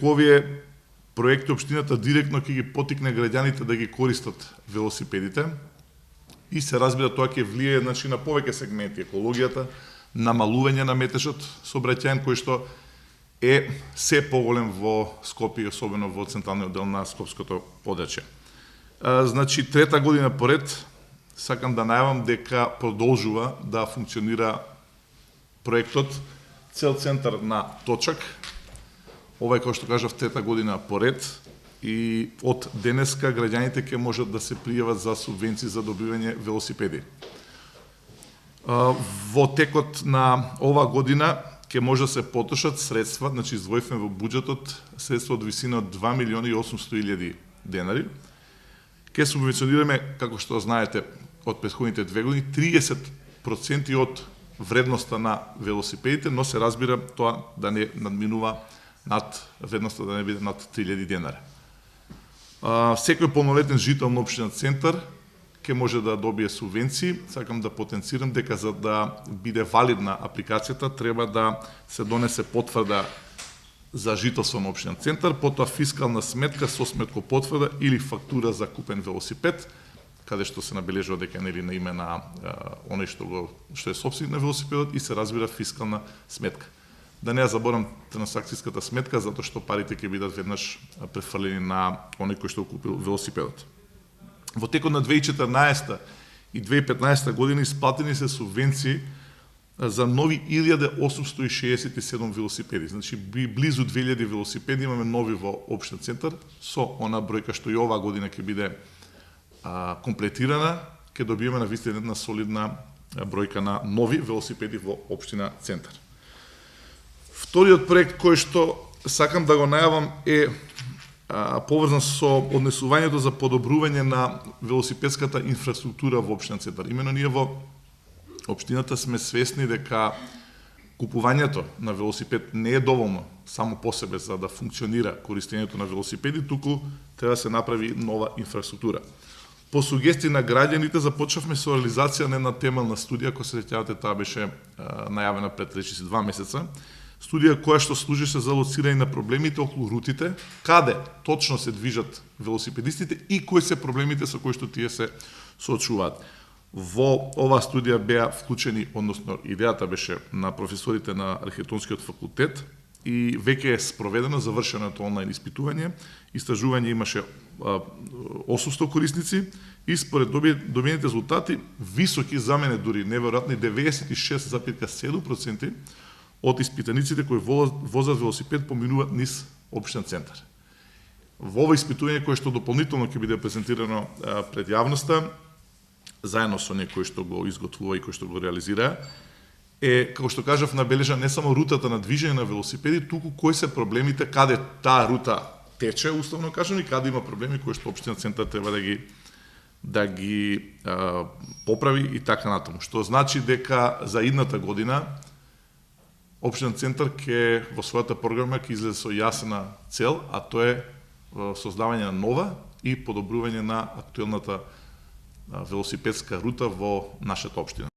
преку овие проекти општината директно ќе ги потикне граѓаните да ги користат велосипедите и се разбира тоа ќе влие на повеќе сегменти, екологијата, намалување на метежот сообраќајен кој што е се поголем во Скопје, особено во централниот дел на скопското подрачје. Значи, трета година поред, сакам да најавам дека продолжува да функционира проектот Цел центар на Точак. Ова е, како што кажав, трета година поред и од денеска граѓаните ќе можат да се пријават за субвенции за добивање велосипеди. Во текот на ова година ќе може да се потрошат средства, значи издвоивме во буџетот средства од висина од 2.800.000 денари. Ќе субвенционираме, како што знаете, од претходните 2 години 30% од вредноста на велосипедите, но се разбира тоа да не надминува над вредноста, да не биде над 3.000 денари. Секој полнолетен жител на општина Центар ќе може да добие субвенции. Сакам да потенцирам дека за да биде валидна апликацијата треба да се донесе потврда за жителство на општина Центар, потоа фискална сметка со сметкопотврда или фактура за купен велосипед, каде што се набележува дека нели на име на оној што е собственик на велосипедот и се разбира фискална сметка. Да не ја заборам трансакцијската сметка, затоа што парите ќе бидат веднаш префрлени на оној кој што купил велосипедот. Во текот на 2014 и 2015 година исплатени се субвенции за нови 1867 велосипеди. Значи, близу 2000 велосипеди имаме нови во општина Центар, со она бројка што и оваа година ќе биде комплетирана, ќе добиеме на вистина една солидна бројка на нови велосипеди во општина Центар. Вториот проект кој што сакам да го најавам е поврзан со однесувањето за подобрување на велосипедската инфраструктура во општина Центар. Имено ние во општината сме свесни дека купувањето на велосипед не е доволно само по себе за да функционира користењето на велосипеди, туку треба да се направи нова инфраструктура. По сугестии на граѓаните започнавме со реализација на една темелна студија, која се сеќавате, таа беше најавена пред 2 месеца. Студија која што служеше за лоцирање на проблемите околу рутите, каде точно се движат велосипедистите и кои се проблемите со кои што тие се соочуваат. Во оваа студија беа вклучени, односно идејата беше на професорите на архитектонскиот факултет и веќе е спроведено, завршено онлайн испитување. Истражување имаше 800 корисници и според добиените резултати високи, за мене дури неверојатни 96,7% од испитаниците кои возат велосипед поминуваат низ општина Центар. Во ова испитување кое што дополнително ќе биде презентирано пред јавноста, заедно со некој што го изготвува и кој што го реализира, е, како што кажав, набележа не само рутата на движење на велосипеди, туку кои се проблемите, каде таа рута тече, условно кажано, и каде има проблеми кои што општина Центар треба да ги поправи и така натаму. Што значи дека за идната година општина Центар ќе во својата програма ќе излезе со јасна цел, а тоа е создавање на нова и подобрување на актуелната велосипедска рута во нашата општина.